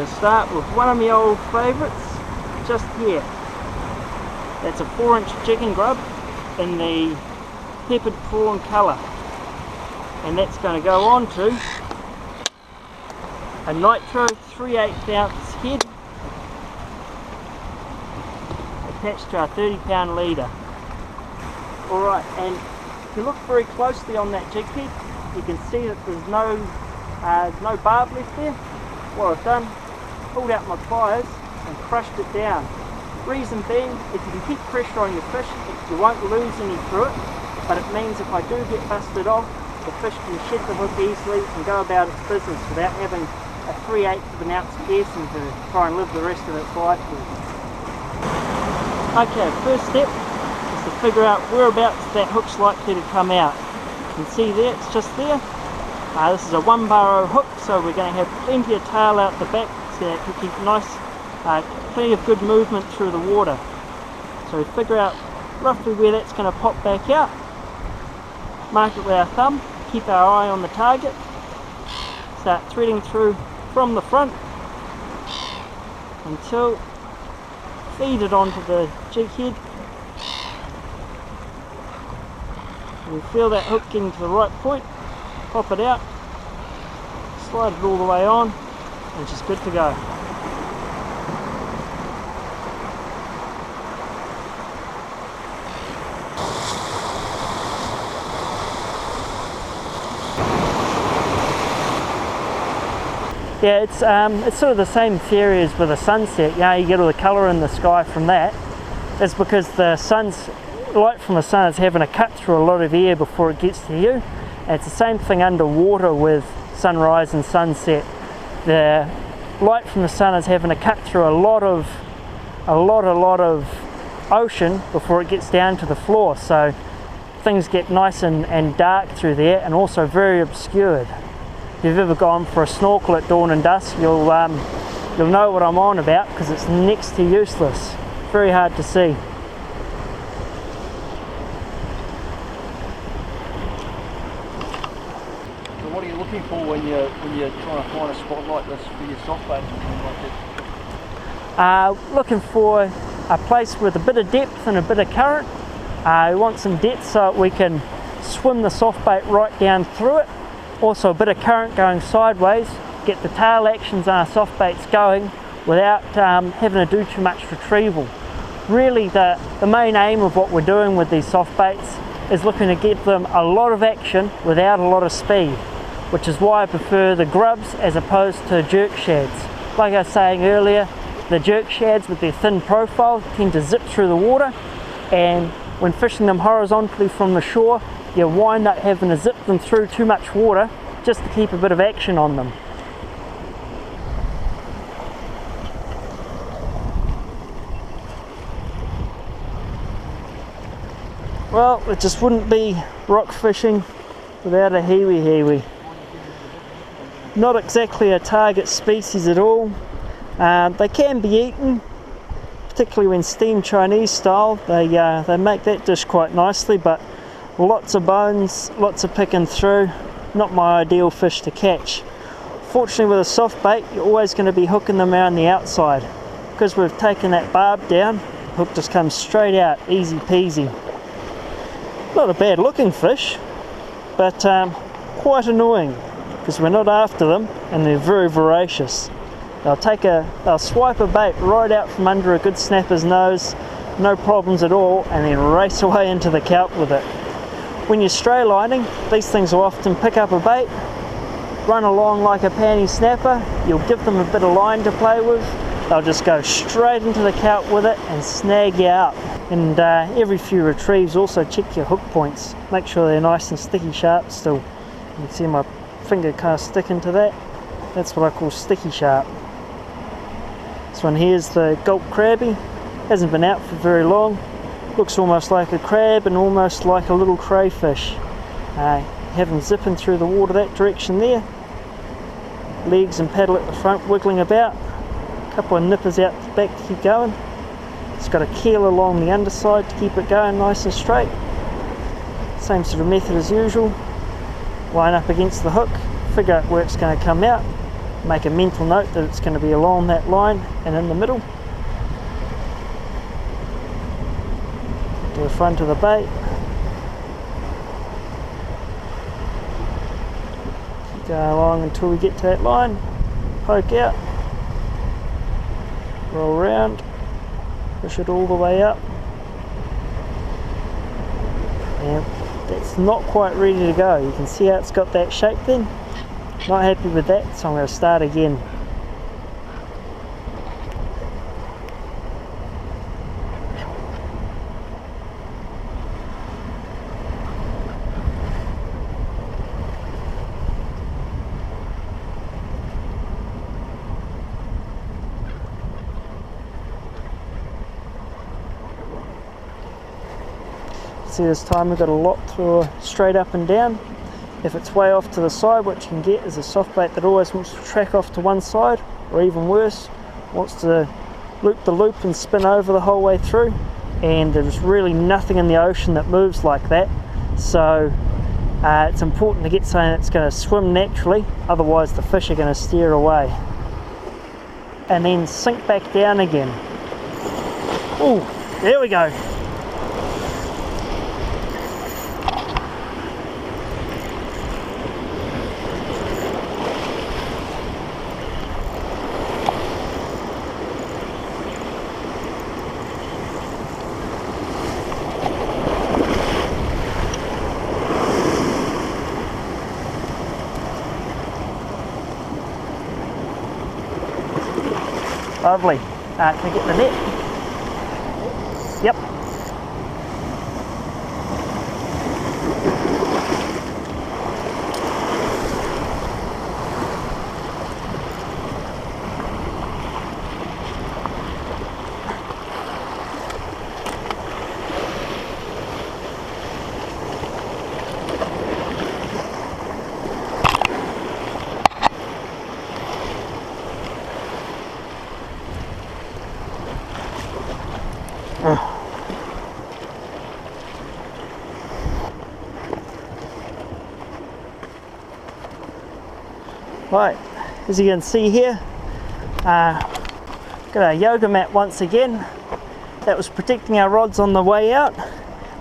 We'll start with one of my old favourites, just here. That's a 4-inch jigging grub in the peppered prawn colour. And that's going to go on to a nitro 3/8 ounce head attached to our 30-pound leader. Alright, and if you look very closely on that jig head, you can see that there's no barb left there. What I've done, pulled out my pliers and crushed it down. Reason being, if you can keep pressure on your fish, you won't lose any through it, but it means if I do get busted off, the fish can shed the hook easily and go about its business without having a 3/8 ounce piercing to try and live the rest of its life with. Okay, first step is to figure out whereabouts that hook's likely to come out. You can see there, it's just there. This is a 1-bar hook, so we're going to have plenty of tail out the back, so that will keep nice, plenty of good movement through the water. So we figure out roughly where that's going to pop back out, mark it with our thumb, keep our eye on the target, start threading through from the front until feed it onto the jig head. We feel that hook getting to the right point, pop it out, slide it all the way on, and just good to go. Yeah, it's sort of the same theory as with a sunset. You get all the colour in the sky from that. It's because the light from the sun is having to cut through a lot of air before it gets to you. And it's the same thing underwater with sunrise and sunset. The light from the sun is having to cut through a lot of ocean before it gets down to the floor. So things get nice and dark through there, and also very obscured. If you've ever gone for a snorkel at dawn and dusk, you'll know what I'm on about, because it's next to useless. Very hard to see. So what are you looking for when you're trying to find a spot like this for your soft bait and things like that? Looking for a place with a bit of depth and a bit of current. We want some depth so that we can swim the soft bait right down through it. Also a bit of current going sideways, get the tail actions on our soft baits going without having to do too much retrieval. Really the main aim of what we're doing with these soft baits is looking to give them a lot of action without a lot of speed, which is why I prefer the grubs as opposed to jerk shads. Like I was saying earlier, the jerk shads with their thin profile tend to zip through the water, and when fishing them horizontally from the shore, you wind up having to zip them through too much water just to keep a bit of action on them. Well, it just wouldn't be rock fishing without a hiwi. Not exactly a target species at all. They can be eaten, particularly when steamed Chinese style. They make that dish quite nicely, but lots of bones, lots of picking through, not my ideal fish to catch. Fortunately with a soft bait, you're always going to be hooking them around the outside. Because we've taken that barb down, the hook just comes straight out, easy peasy. Not a bad looking fish, but quite annoying, because we're not after them and they're very voracious. They'll swipe a bait right out from under a good snapper's nose, no problems at all, and then race away into the kelp with it. When you're stray lining, these things will often pick up a bait, run along like a panty snapper, you'll give them a bit of line to play with, they'll just go straight into the kelp with it and snag you out. And every few retrieves, also check your hook points, make sure they're nice and sticky sharp still. You can see my finger kind of sticking to that, that's what I call sticky sharp. This one here's the gulp crabby, hasn't been out for very long. Looks almost like a crab and almost like a little crayfish. Have them zipping through the water that direction there. Legs and paddle at the front wiggling about. A couple of nippers out the back to keep going. It's got a keel along the underside to keep it going nice and straight. Same sort of method as usual. Line up against the hook, figure out where it's going to come out, make a mental note that it's going to be along that line and in the middle. To the front of the bait. Go along until we get to that line, poke out, roll around, push it all the way up, and that's not quite ready to go. You can see how it's got that shape then. Not happy with that, so I'm going to start again. See, this time we've got a lock through straight up and down. If it's way off to the side, what you can get is a soft bait that always wants to track off to one side, or even worse, wants to loop the loop and spin over the whole way through. And there's really nothing in the ocean that moves like that. So it's important to get something that's going to swim naturally, otherwise the fish are going to steer away. And then sink back down again. Oh, there we go. Lovely. Can I get the net? Yep. Right, as you can see here, got our yoga mat once again. That was protecting our rods on the way out.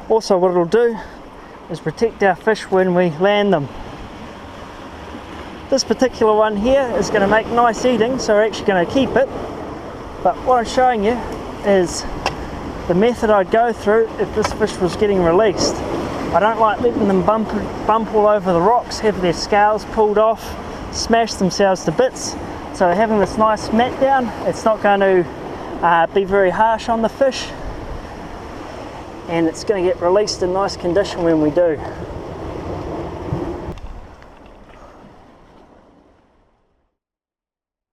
Also what it'll do is protect our fish when we land them. This particular one here is going to make nice eating, so we're actually going to keep it. But what I'm showing you is the method I'd go through if this fish was getting released. I don't like letting them bump all over the rocks, have their scales pulled off, smash themselves to bits. So having this nice mat down, it's not going to be very harsh on the fish, and it's going to get released in nice condition when we do.